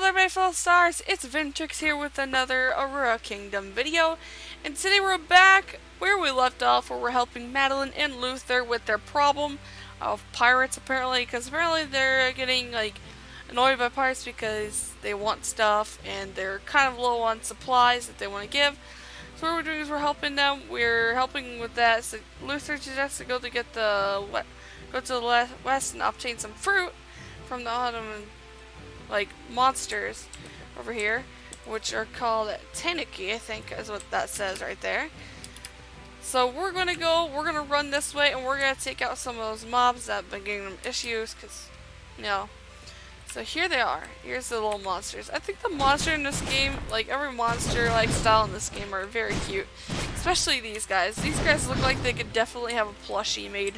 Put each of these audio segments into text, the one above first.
there, my fellow stars, it's Vintrix here with another Aurora Kingdom video, and today we're back where we left off, where we're helping Madeline and Luther with their problem of pirates, apparently, because apparently they're getting, annoyed by pirates because they want stuff, and they're kind of low on supplies that they want to give. So what we're doing is we're helping them, we're helping with that. So Luther suggests to go to the west and obtain some fruit from the autumn monsters over here, which are called Tanuki, I think is what that says right there. So we're gonna run this way, and we're gonna take out some of those mobs that have been giving them issues, because, so here they are. Here's the little monsters. I think the monster in this game, every monster style in this game, are very cute. Especially these guys. These guys look like they could definitely have a plushie made,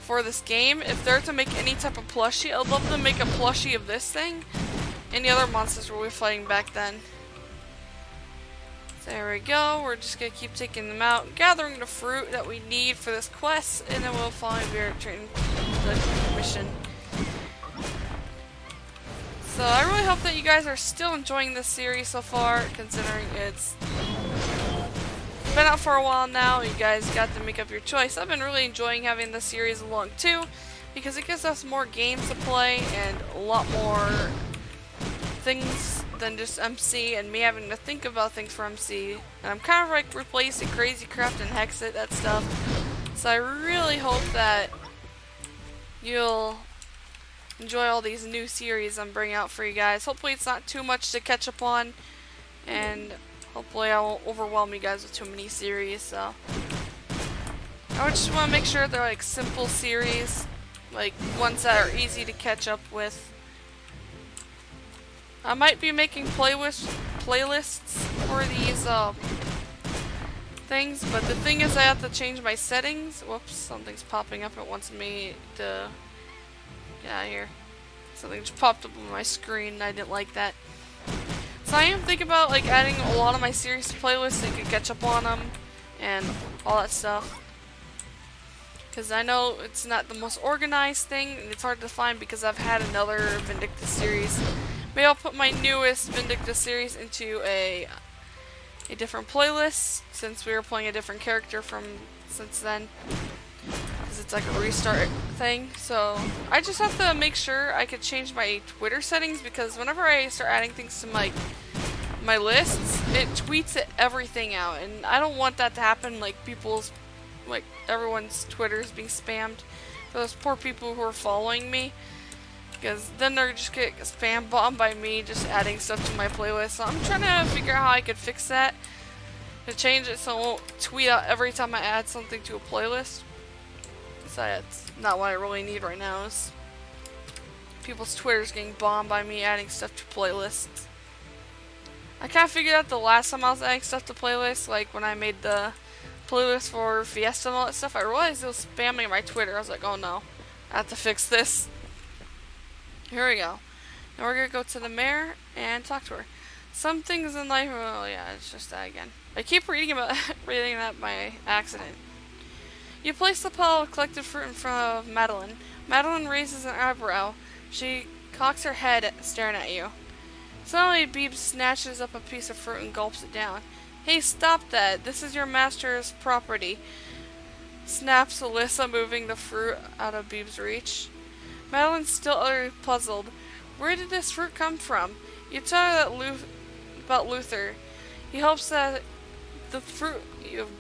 for this game. If they're to make any type of plushie, I'd love to make a plushie of this thing and the other monsters we were fighting back then. So there we go. We're just gonna keep taking them out, gathering the fruit that we need for this quest, and then we'll finally be returning the mission. So I really hope that you guys are still enjoying this series so far, considering it's been out for a while now. You guys got to make up your choice. I've been really enjoying having this series along too, because it gives us more games to play and a lot more things than just MC and me having to think about things for MC. And I'm kind of replacing Crazy Craft and Hexit, that stuff. So I really hope that you'll enjoy all these new series I'm bringing out for you guys. Hopefully it's not too much to catch up on, and hopefully I won't overwhelm you guys with too many series. So I would just want to make sure they're simple series, ones that are easy to catch up with. I might be making playlists for these things, but the thing is I have to change my settings. Whoops, something's popping up. It wants me to get out of here. Something just popped up on my screen and I didn't like that. So I am thinking about adding a lot of my series to playlists so you can catch up on them and all that stuff. Because I know it's not the most organized thing, and it's hard to find because I've had another Vindictus series. Maybe I'll put my newest Vindictus series into a different playlist, since we were playing a different character since then. Because it's a restart thing. So I just have to make sure I could change my Twitter settings, because whenever I start adding things to my lists, it tweets everything out, and I don't want that to happen. Everyone's Twitter's being spammed. Those poor people who are following me, because then they're just get spam bombed by me just adding stuff to my playlist. So I'm trying to figure out how I could fix that, to change it so it won't tweet out every time I add something to a playlist. So that's not what I really need right now, is people's Twitter's getting bombed by me adding stuff to playlists. I kind of figured out the last time I was adding stuff to playlists, when I made the playlist for Fiesta and all that stuff, I realized it was spamming my Twitter. I was like, oh no, I have to fix this. Here we go. Now we're gonna go to the mayor and talk to her. Some things in life, oh yeah, it's just that again. I keep reading that by accident. You place the pile of collected fruit in front of Madeline. Madeline raises an eyebrow. She cocks her head, staring at you. Suddenly, Beeb snatches up a piece of fruit and gulps it down. Hey, stop that. This is your master's property, snaps Alyssa, moving the fruit out of Beeb's reach. Madeline's still utterly puzzled. Where did this fruit come from? You tell her about Luther. He hopes that the fruit you've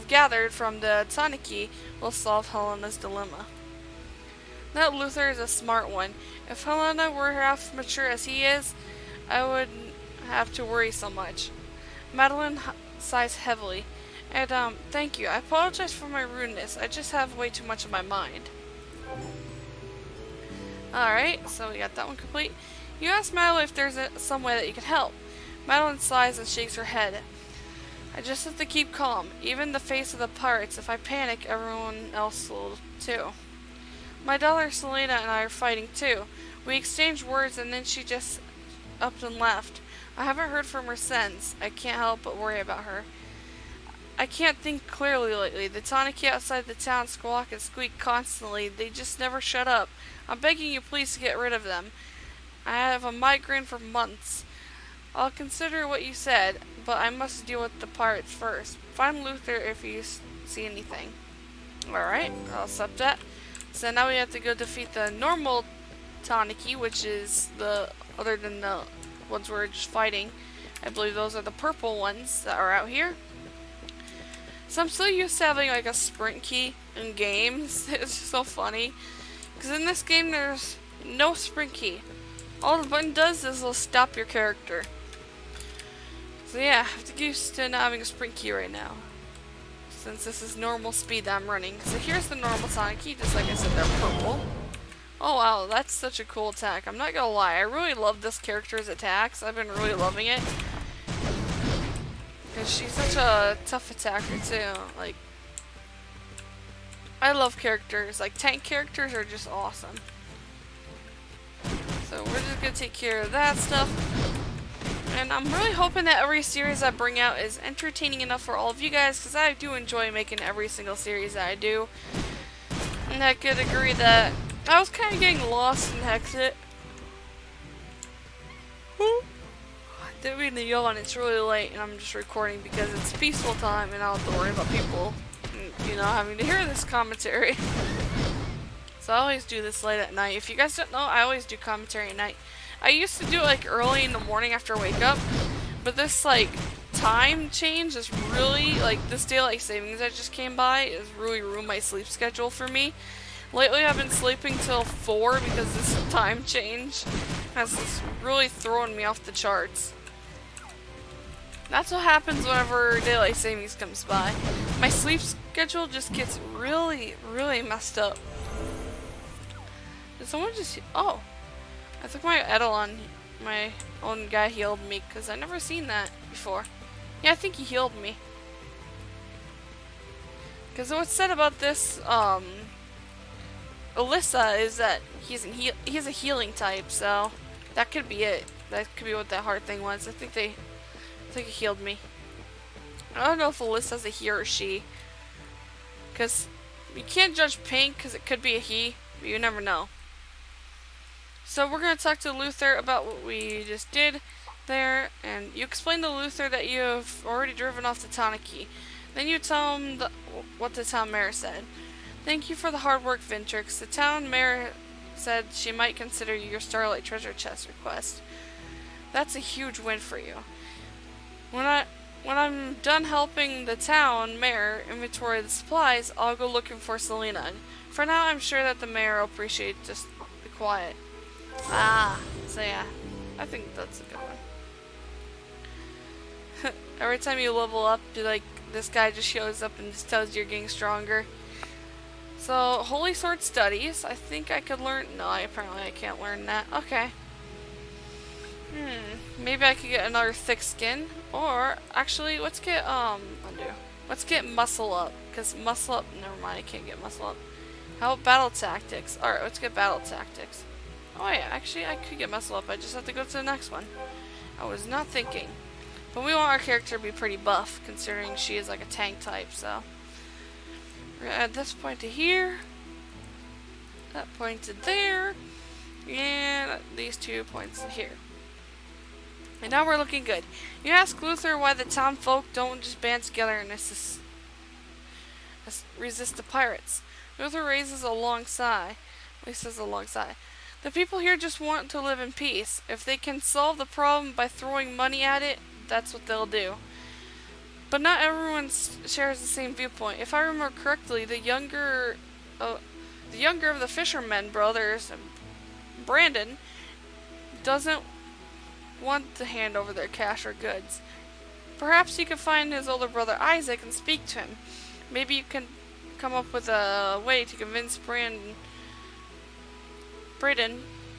gathered from the Tanuki will solve Helena's dilemma. That Luther is a smart one. If Helena were half mature as he is, I wouldn't have to worry so much. Madeline sighs heavily. And, thank you. I apologize for my rudeness. I just have way too much in my mind. Alright, so we got that one complete. You ask Madeline if there's some way that you can help. Madeline sighs and shakes her head. I just have to keep calm, even in the face of the pirates. If I panic, everyone else will too. My daughter Selena and I are fighting too. We exchanged words and then she just up and left. I haven't heard from her since. I can't help but worry about her. I can't think clearly lately. The Tanuki outside the town squawk and squeak constantly. They just never shut up. I'm begging you please to get rid of them. I have a migraine for months. I'll consider what you said, but I must deal with the pirates first. Find Luther if you see anything. Alright, I'll accept that. So now we have to go defeat the normal Tanuki, which is the, other than the ones we're just fighting, I believe those are the purple ones that are out here. So I'm so used to having like a sprint key in games. It's so funny. Because in this game there's no sprint key. All the button does is it'll stop your character. So yeah, I have to get used to not having a sprint key right now. Since this is normal speed that I'm running. So here's the normal Tanuki, just like I said, they're purple. Oh wow, that's such a cool attack. I'm not gonna lie, I really love this character's attacks. I've been really loving it. Because she's such a tough attacker too. Like, I love characters. Like, tank characters are just awesome. So we're just gonna take care of that stuff. And I'm really hoping that every series I bring out is entertaining enough for all of you guys, because I do enjoy making every single series that I do. And I could agree that I was kind of getting lost in Hexit. Didn't mean to yawn, it's really late and I'm just recording because it's peaceful time and I don't have to worry about people, you know, having to hear this commentary. So I always do this late at night. If you guys don't know, I always do commentary at night. I used to do it like early in the morning after I wake up, but this like time change is really, like this daylight savings that just came by is really ruined my sleep schedule for me. Lately I've been sleeping till 4 because this time change has really thrown me off the charts. That's what happens whenever daylight savings comes by. My sleep schedule just gets really, really messed up. Did someone just... Oh. I think my Eidolon, my own guy, healed me, because I've never seen that before. Yeah, I think he healed me. Because what's said about this, Alyssa is that he's a healing type, so that could be it. That could be what that heart thing was. I think it healed me. I don't know if Alyssa's a he or a she, because you can't judge pink because it could be a he, but you never know. So we're going to talk to Luther about what we just did there, and you explain to Luther that you have already driven off the Tanuki. Then you tell him what the town mayor said. Thank you for the hard work, Vintrix. The town mayor said she might consider your Starlight Treasure chest request. That's a huge win for you. When I'm done helping the town mayor inventory the supplies, I'll go looking for Selena. For now, I'm sure that the mayor will appreciate just the quiet. So yeah, I think that's a good one. Every time you level up, this guy just shows up and just tells you you're getting stronger. So, Holy Sword Studies, I think I could learn, no, apparently I can't learn that. Okay. Maybe I could get another thick skin, or, actually, let's get, let's get muscle up, because muscle up, never mind, I can't get muscle up. How about battle tactics? Alright, let's get battle tactics. Oh yeah, actually I could get muscle up, I just have to go to the next one. I was not thinking. But we want our character to be pretty buff, considering she is like a tank type, so. We're gonna add this point to here. That point to there. And these 2 points to here. And now we're looking good. You ask Luther why the town folk don't just band together and resist the pirates. Luther raises a long sigh. He says a long sigh. The people here just want to live in peace. If they can solve the problem by throwing money at it, that's what they'll do. But not everyone shares the same viewpoint. If I remember correctly, the younger of the fishermen brothers, Brandon, doesn't want to hand over their cash or goods. Perhaps you could find his older brother Isaac and speak to him. Maybe you can come up with a way to convince Braden,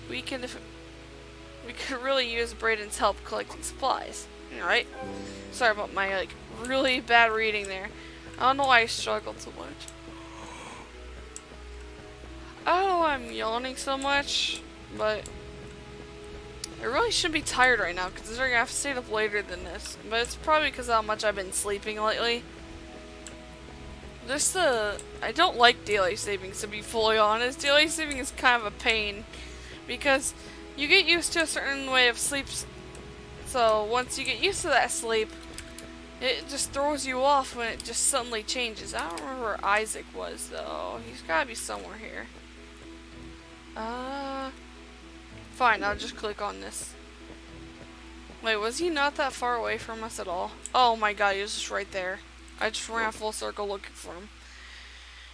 we could really use Braden's help collecting supplies. Alright? Sorry about my, really bad reading there. I don't know why I struggled so much. I don't know why I'm yawning so much, but I really shouldn't be tired right now, considering I've stayed up later than this. But it's probably because of how much I've been sleeping lately. I don't like daylight savings, to be fully honest. Daylight saving is kind of a pain because you get used to a certain way of sleep. So once you get used to that sleep, it just throws you off when it just suddenly changes. I don't remember where Isaac was though. He's gotta be somewhere here. Fine, I'll just click on this. Wait, was he not that far away from us at all? Oh my god, he was just right there. I just ran a full circle looking for him.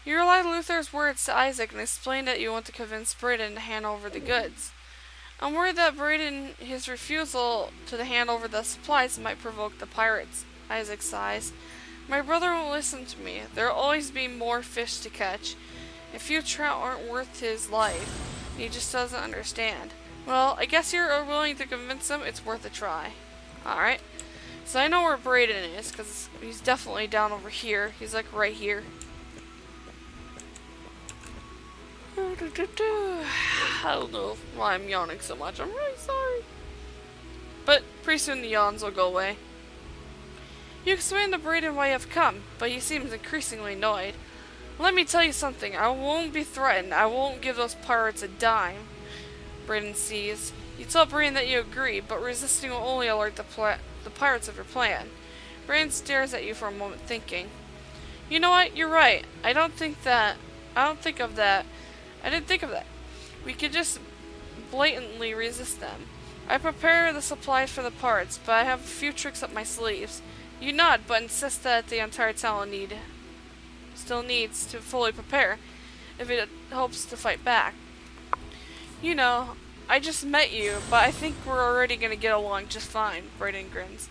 You relied Luther's words to Isaac and explained that you want to convince Braden to hand over the goods. I'm worried that Braden, his refusal to hand over the supplies might provoke the pirates. Isaac sighs. My brother won't listen to me. There'll always be more fish to catch. A few trout aren't worth his life. He just doesn't understand. Well, I guess you're willing to convince him it's worth a try. Alright. So I know where Braden is, because he's definitely down over here. He's like right here. I don't know why I'm yawning so much. I'm really sorry. But pretty soon the yawns will go away. You explained to Braden why you've come, but he seems increasingly annoyed. Let me tell you something. I won't be threatened. I won't give those pirates a dime. Braden sees. You tell Braden that you agree, but resisting will only alert the pirates of your plan. Braden stares at you for a moment, thinking. You know what? You're right. I didn't think of that. We could just blatantly resist them. I prepare the supplies for the pirates, but I have a few tricks up my sleeves. You nod, but insist that the entire town still needs to fully prepare if it hopes to fight back. You know, I just met you, but I think we're already gonna get along just fine, Braden grins.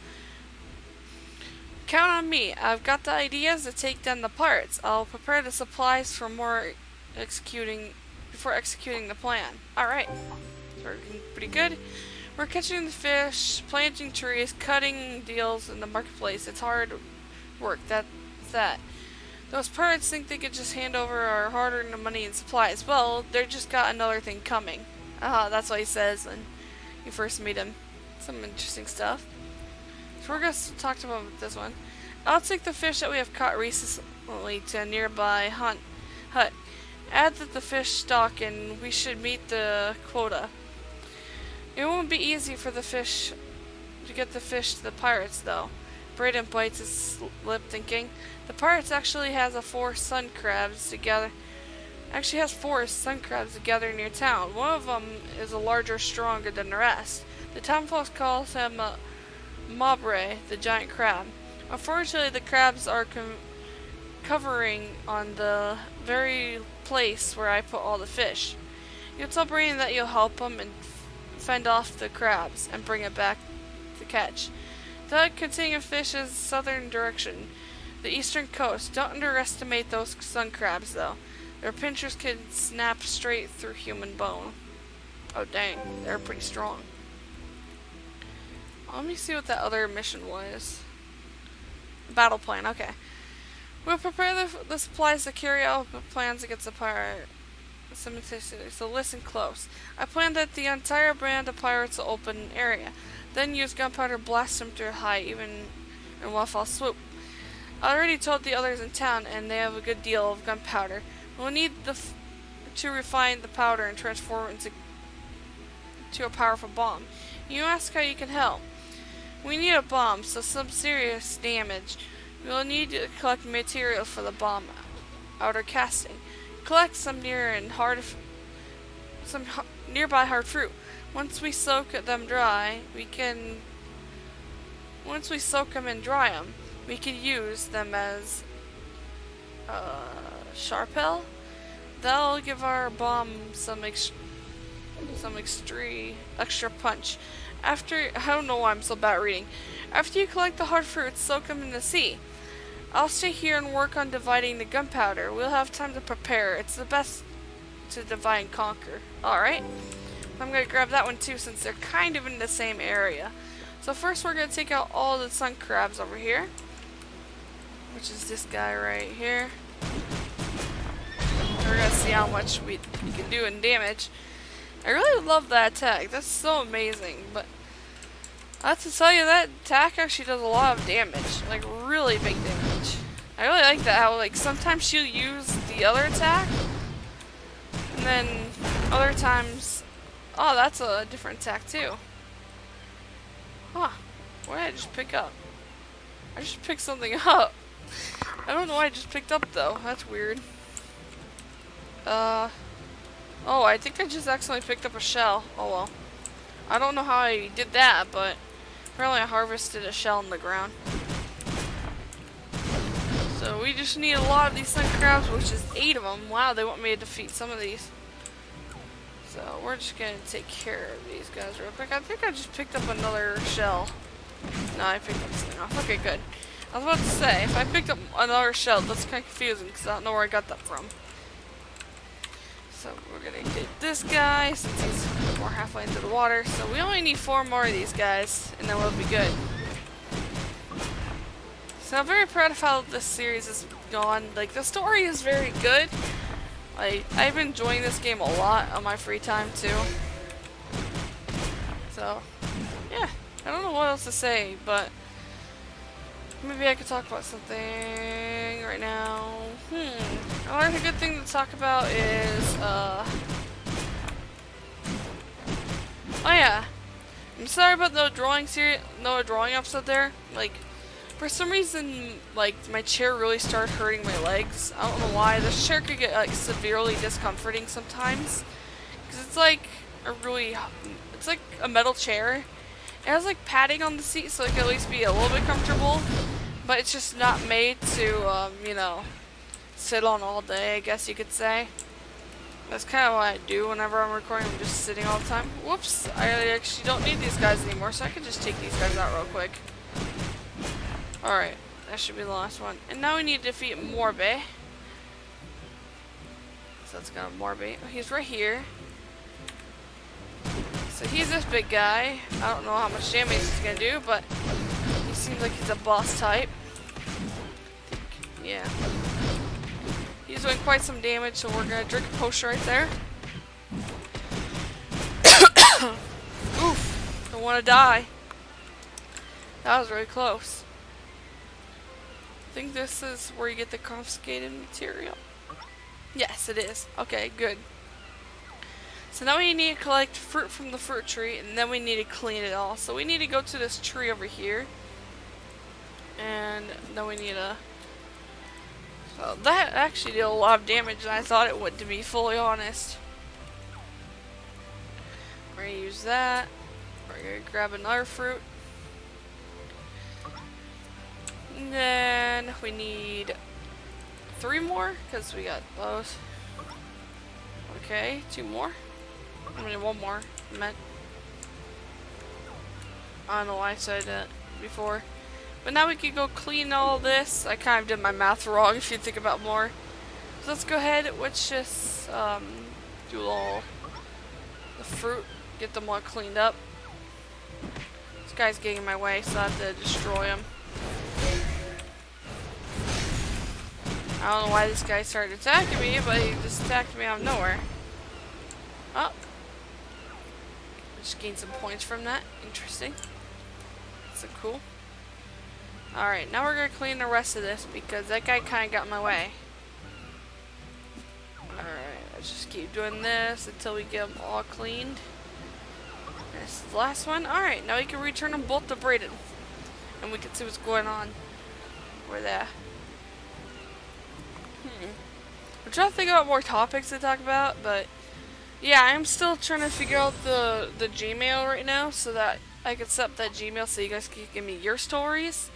Count on me. I've got the ideas to take down the pirates. I'll prepare the supplies before executing the plan. Alright. Working pretty good. We're catching the fish, planting trees, cutting deals in the marketplace. It's hard work. That's that. Those pirates think they could just hand over our hard-earned money and supplies. Well, they just got another thing coming. That's what he says when you first meet him. Some interesting stuff. So we're going to talk to him about this one. I'll take the fish that we have caught recently to a nearby hut. Add the fish stock and we should meet the quota. It won't be easy for the fish to get the fish to the pirates, though. Braden bites his lip, thinking. The pirates actually has four sun crabs together near town. One of them is larger, stronger than the rest. The townfolk calls him Mabre, the giant crab. Unfortunately, the crabs are covering on the very place where I put all the fish. You'll tell Braden that you'll help him and fend off the crabs and bring it back to catch. The containing of fish is southern direction, the eastern coast. Don't underestimate those sun crabs, though. Their pinchers can snap straight through human bone. Oh dang, they're pretty strong. Let me see what that other mission was. Battle plan, okay. We'll prepare the supplies to carry out plans against the pirate. So listen close. I plan that the entire band of pirates will open area. Then use gunpowder blast them to height, even in one fell swoop. I already told the others in town, and they have a good deal of gunpowder. We'll need to refine the powder and transform it into a powerful bomb. You ask how you can help. We need a bomb, so some serious damage. We'll need to collect materials for the bomb outer casting. Collect some nearby hard fruit. Once we soak them and dry them, we can use them as sharpel. That'll give our bomb some extra punch. I don't know why I'm so bad at reading. After you collect the hard fruits, soak them in the sea. I'll stay here and work on dividing the gunpowder. We'll have time to prepare. It's the best to divide and conquer. Alright. I'm going to grab that one too since they're kind of in the same area. So first we're going to take out all the sun crabs over here. Which is this guy right here. We're going to see how much we can do in damage. I really love that attack. That's so amazing. But I have to tell you, that attack actually does a lot of damage. Like, really big damage. I really like that, how like sometimes she'll use the other attack, and then other times, oh, that's a different attack too. Huh, what did I just pick up? I just picked something up. I don't know what I just picked up though, that's weird. Oh, I think I just accidentally picked up a shell. Oh well. I don't know how I did that, but apparently I harvested a shell in the ground. So we just need a lot of these sun crabs, which is 8 of them. Wow, they want me to defeat some of these. So we're just gonna take care of these guys real quick. I think I just picked up another shell. No, I picked up something else. Okay, good. I was about to say, if I picked up another shell, that's kind of confusing because I don't know where I got that from. So we're gonna get this guy since he's more halfway into the water. So we only need 4 more of these guys, and then we'll be good. So I'm very proud of how this series has gone. Like, the story is very good. Like, I've been enjoying this game a lot on my free time too. So, yeah. I don't know what else to say, but maybe I could talk about something right now. I learned a good thing to talk about is, oh yeah. I'm sorry about no drawing episode there. Like, for some reason, like, my chair really started hurting my legs. I don't know why. This chair could get, like, severely discomforting sometimes. Because it's like it's like a metal chair. It has, like, padding on the seat so it can at least be a little bit comfortable. But it's just not made to, you know, sit on all day, I guess you could say. That's kind of what I do whenever I'm recording. I'm just sitting all the time. Whoops, I actually don't need these guys anymore, so I can just take these guys out real quick. Alright, that should be the last one. And now we need to defeat Morbe. So let's go to Morbe. He's right here. So he's this big guy. I don't know how much damage he's gonna do, but he seems like he's a boss type. Yeah. He's doing quite some damage, so we're gonna drink a potion right there. Oof. Don't wanna die. That was really close. I think this is where you get the confiscated material. Yes, it is. Okay, good. So now we need to collect fruit from the fruit tree, and then we need to clean it all. So we need to go to this tree over here. And then we need to... So that actually did a lot of damage than I thought it would, to be fully honest. We're going to use that. We're going to grab another fruit. And then we need 3 more, because we got those. Okay, 2 more. I mean, 1 more. I meant. I don't know why I said that before. But now we can go clean all this. I kind of did my math wrong if you think about more. So let's go ahead, let's just do all the fruit, get them all cleaned up. This guy's getting in my way, so I have to destroy him. I don't know why this guy started attacking me, but he just attacked me out of nowhere. Oh. Just gained some points from that. Interesting. That's cool. Alright, now we're going to clean the rest of this because that guy kind of got in my way. Alright, let's just keep doing this until we get them all cleaned. This is the last one. Alright, now we can return them both to Brayden. And we can see what's going on. Where that? I'm trying to think about more topics to talk about, but yeah, I'm still trying to figure out the Gmail right now so that I can set up that Gmail so you guys can give me your stories.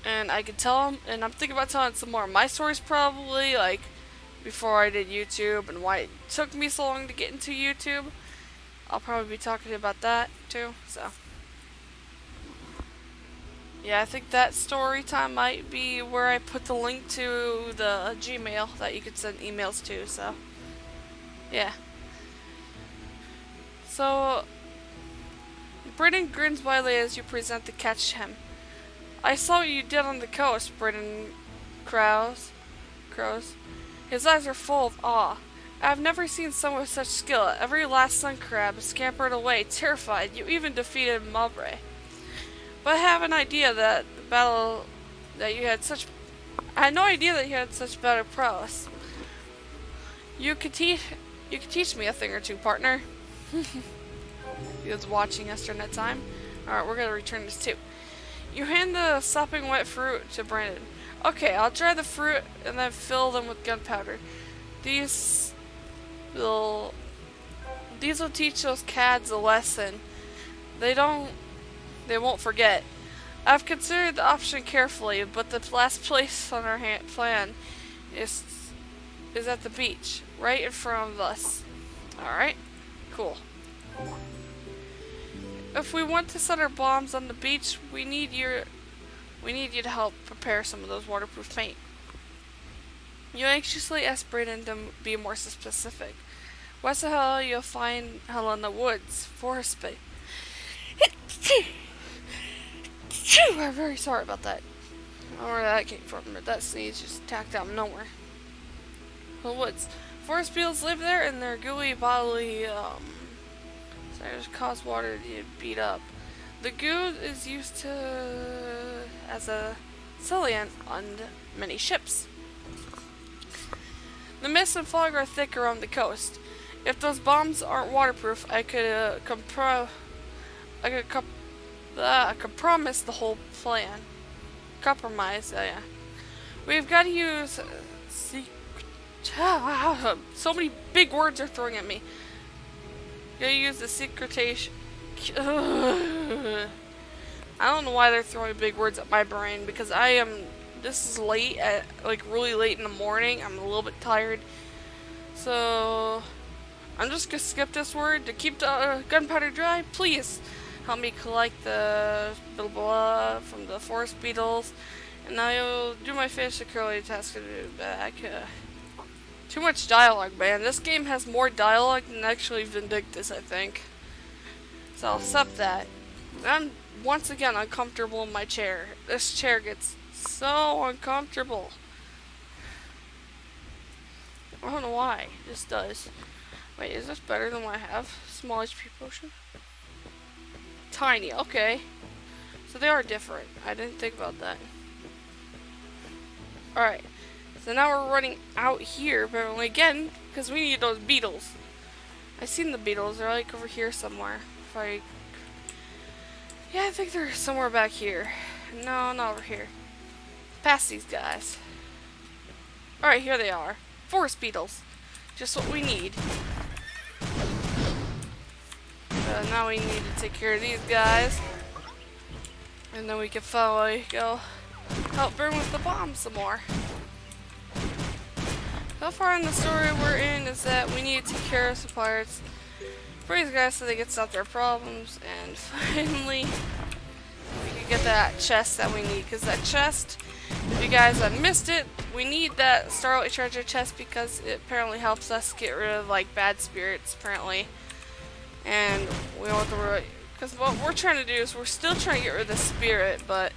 And I could tell them, and I'm thinking about telling some more of my stories probably, like before I did YouTube and why it took me so long to get into YouTube. I'll probably be talking about that too, so. Yeah, I think that story time might be where I put the link to the Gmail that you could send emails to, so. Yeah. So, Brayden grins widely as you present the catch to him. I saw what you did on the coast, Brayden crows. His eyes are full of awe. I have never seen someone with such skill. Every last sun crab scampered away, terrified. You even defeated Mowbray. But I have an idea that the battle that you had such I had no idea that you had such better prowess. You could teach me a thing or two, partner. He was watching us during that time. Alright, we're gonna return this too. You hand the sopping wet fruit to Brandon. Okay, I'll dry the fruit and then fill them with gunpowder. These will teach those cads a lesson. They won't forget. I've considered the option carefully, but the last place on our plan is at the beach, right in front of us. Alright? Cool. If we want to set our bombs on the beach, we need you to help prepare some of those waterproof paint. You anxiously ask Brayden to be more specific. What's the hell you'll find hell in the woods? Forest space. I'm very sorry about that. I don't know where that came from, but that sneeze just tacked out of nowhere. The woods. Forest beetles live there, and their gooey bodily cause water to beat up. The goo is used as a sealant on many ships. The mist and fog are thick around the coast. If those bombs aren't waterproof, I could compromise the whole plan. Compromise, yeah. We've got to use so many big words are throwing at me. Gotta use the secretation. I don't know why they're throwing big words at my brain, because this is late, like really late in the morning. I'm a little bit tired. So I'm just gonna skip this word to keep the gunpowder dry. Please help me collect the blah blah from the forest beetles, and I'll do my fish curly task to do back. Too much dialogue, man. This game has more dialogue than actually Vindictus, I think. So I'll accept that. I'm once again uncomfortable in my chair. This chair gets so uncomfortable. I don't know why. It just does. Wait, is this better than what I have? Small HP potion? Tiny, okay. So they are different. I didn't think about that. Alright. So now we're running out here, apparently again, because we need those beetles. I've seen the beetles. They're like over here somewhere. Yeah, I think they're somewhere back here. No, not over here. Past these guys. Alright, here they are. Forest beetles. Just what we need. Now we need to take care of these guys. And then we can finally go help burn with the bomb some more. So far in the story we're in is that we need to take care of some pirates for these guys so they can stop their problems, and finally we can get that chest that we need, because that chest, if you guys have missed it, we need that Starlight Treasure chest because it apparently helps us get rid of like bad spirits apparently, and we don't have to worry, because what we're trying to do is we're still trying to get rid of the spirit, but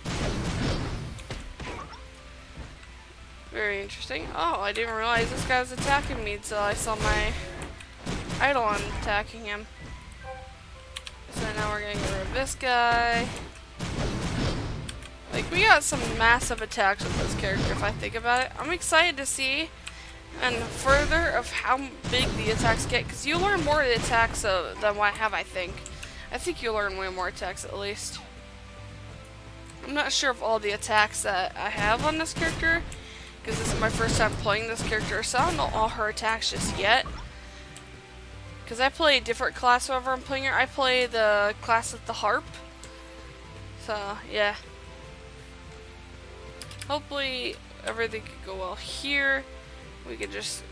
very interesting. Oh, I didn't realize this guy was attacking me until I saw my Eidolon attacking him. So now we're gonna get rid of this guy. Like, we got some massive attacks with this character if I think about it. I'm excited to see and further of how big the attacks get, because you learn more of the attacks than what I have, I think. I think you learn way more attacks at least. I'm not sure of all the attacks that I have on this character, because this is my first time playing this character, so I don't know all her attacks just yet. Because I play a different class whenever I'm playing her. I play the class with the harp. So, yeah. Hopefully everything could go well here. We could just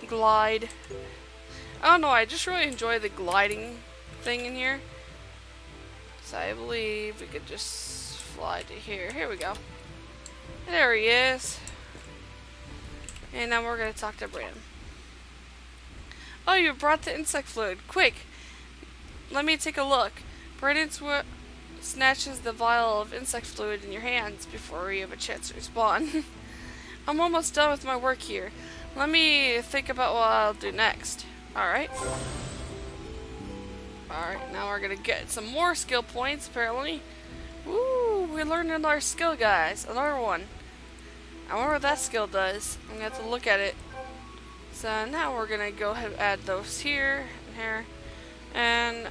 glide. I don't know, I just really enjoy the gliding thing in here. So I believe we could just fly to here. Here we go. There he is. And now we're going to talk to Brandon. Oh, you brought the insect fluid. Quick! Let me take a look. Brandon snatches the vial of insect fluid in your hands before you have a chance to respawn. I'm almost done with my work here. Let me think about what I'll do next. Alright. Alright, now we're going to get some more skill points, apparently. Woo! We learned another skill, guys. Another one. I wonder what that skill does. I'm gonna have to look at it. So now we're gonna go ahead and add those here and here. And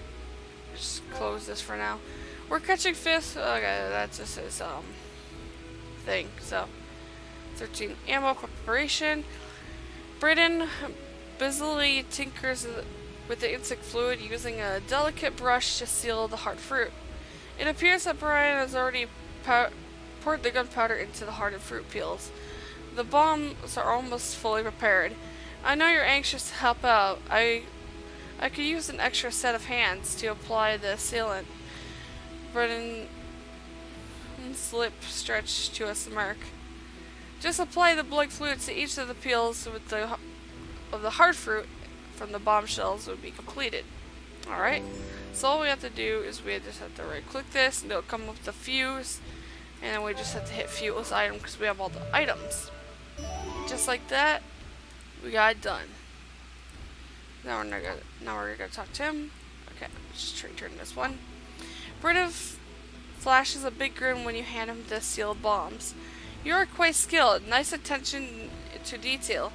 just close this for now. We're catching fish. Okay, that's just his thing. So 13 ammo preparation. Brayden busily tinkers with the insect fluid using a delicate brush to seal the hard fruit. It appears that Brian has already poured the gunpowder into the hardened fruit peels. The bombs are almost fully prepared. I know you're anxious to help out. I could use an extra set of hands to apply the sealant. Brayden's lip stretched to a smirk. Just apply the blood fluid to each of the peels of the hard fruit from the bombshells would be completed. Alright, so all we have to do is we just have to right click this and it'll come up with the fuse, and then we just have to hit fuse item because we have all the items. Just like that, we got it done. Now we're gonna talk to him. Okay, just turn this one. Brayden flashes a big grin when you hand him the sealed bombs. You are quite skilled. Nice attention to detail.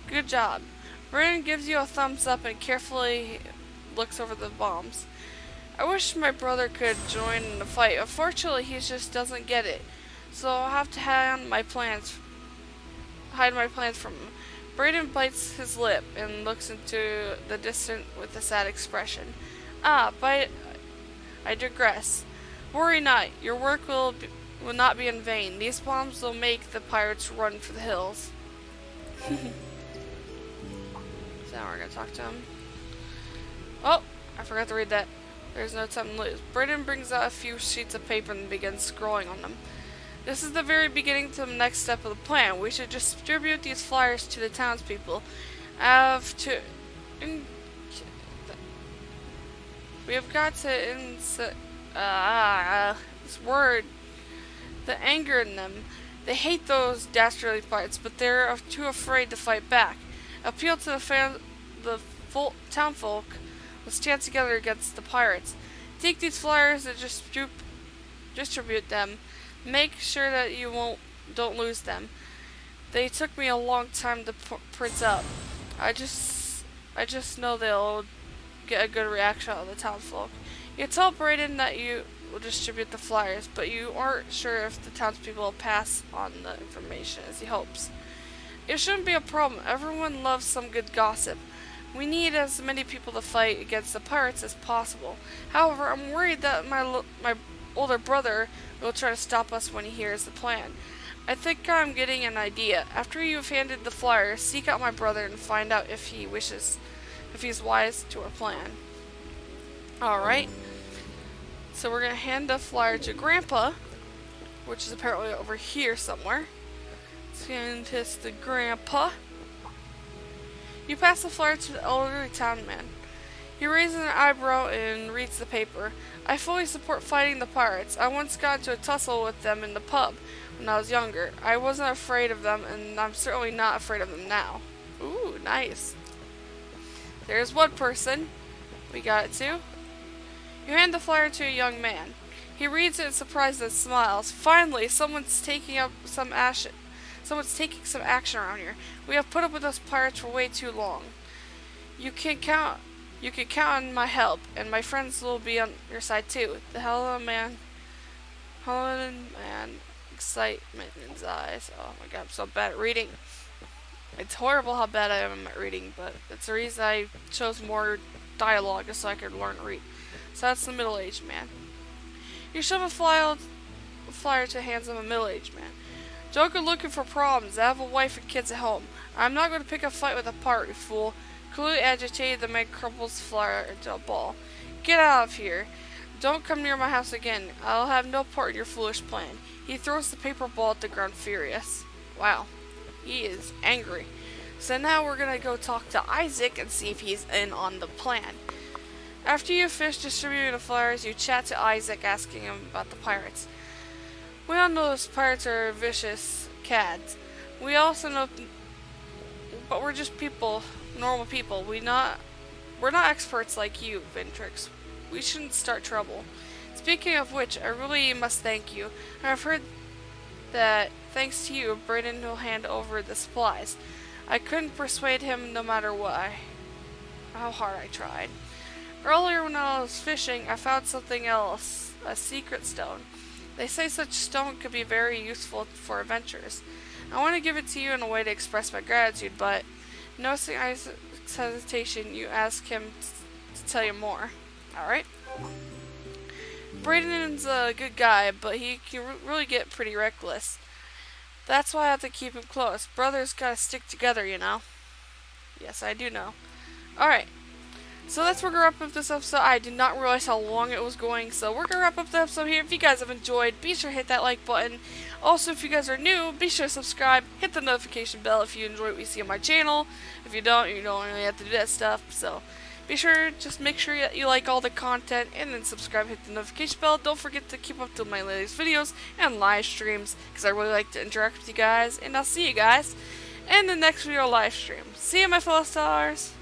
Good job. Brayden gives you a thumbs up and carefully looks over the bombs. I wish my brother could join in the fight. Unfortunately, he just doesn't get it. So I'll have to hide my plans from him. Brayden bites his lip and looks into the distance with a sad expression. But I digress. Worry not. Your work will not be in vain. These bombs will make the pirates run for the hills. So now we're gonna talk to him. Oh, I forgot to read that. There's no time to lose. Brayden brings out a few sheets of paper and begins scrolling on them. This is the very beginning to the next step of the plan. We should distribute these flyers to the townspeople. We have got to this word, the anger in them. They hate those dastardly pirates, but they're too afraid to fight back. Appeal to the townfolk. Let's stand together against the pirates. Take these flyers and distribute them. Make sure that you don't lose them. They took me a long time to print up. I just know they'll get a good reaction out of the townfolk. You tell Brayden that you will distribute the flyers, but you aren't sure if the townspeople will pass on the information as he hopes. It shouldn't be a problem. Everyone loves some good gossip. We need as many people to fight against the pirates as possible. However, I'm worried that my older brother will try to stop us when he hears the plan. I think I'm getting an idea. After you've handed the flyer, seek out my brother and find out if he's wise to our plan. Alright. So we're going to hand the flyer to Grandpa, which is apparently over here somewhere. Let's hand this to Grandpa. You pass the flyer to the elderly townman. He raises an eyebrow and reads the paper. I fully support fighting the pirates. I once got into a tussle with them in the pub when I was younger. I wasn't afraid of them, and I'm certainly not afraid of them now. Ooh, nice. There's one person. We got it too. You hand the flyer to a young man. He reads it in surprise and smiles. Finally, someone's taking some action around here. We have put up with those pirates for way too long. You can count on my help, and my friends will be on your side too. The Helen man, excitement in his eyes. Oh my god, I'm so bad at reading. It's horrible how bad I am at reading, but it's the reason I chose more dialogue just so I could learn to read. So that's the middle-aged man. You shove a flyer to the hands of a middle-aged man. Don't go looking for problems. I have a wife and kids at home. I'm not going to pick a fight with a pirate, you fool. Clearly agitated, the man crumbles the flyer into a ball. Get out of here. Don't come near my house again. I'll have no part in your foolish plan. He throws the paper ball at the ground furious. Wow. He is angry. So now we're going to go talk to Isaac and see if he's in on the plan. After you finish distributing the flyers, you chat to Isaac asking him about the pirates. We all know those pirates are vicious cads. We also know, but we're just people, normal people. We're not experts like you, Ventrix. We shouldn't start trouble. Speaking of which, I really must thank you. I've heard that Thanks to you, Brayden will hand over the supplies. I couldn't persuade him no matter how hard I tried. Earlier when I was fishing, I found something else, a secret stone. They say such stone could be very useful for adventures. I want to give it to you in a way to express my gratitude, but noticing Isaac's hesitation, you ask him to tell you more. Alright? Brayden's a good guy, but he can really get pretty reckless. That's why I have to keep him close. Brothers gotta stick together, you know? Yes, I do know. Alright. So that's where we're going to wrap up this episode. I did not realize how long it was going, so we're going to wrap up the episode here. If you guys have enjoyed, be sure to hit that like button. Also, if you guys are new, be sure to subscribe. Hit the notification bell if you enjoy what you see on my channel. If you don't really have to do that stuff. So be sure, just make sure you like all the content, and then subscribe, hit the notification bell. Don't forget to keep up to my latest videos and live streams, because I really like to interact with you guys. And I'll see you guys in the next video live stream. See you, my fellow stars.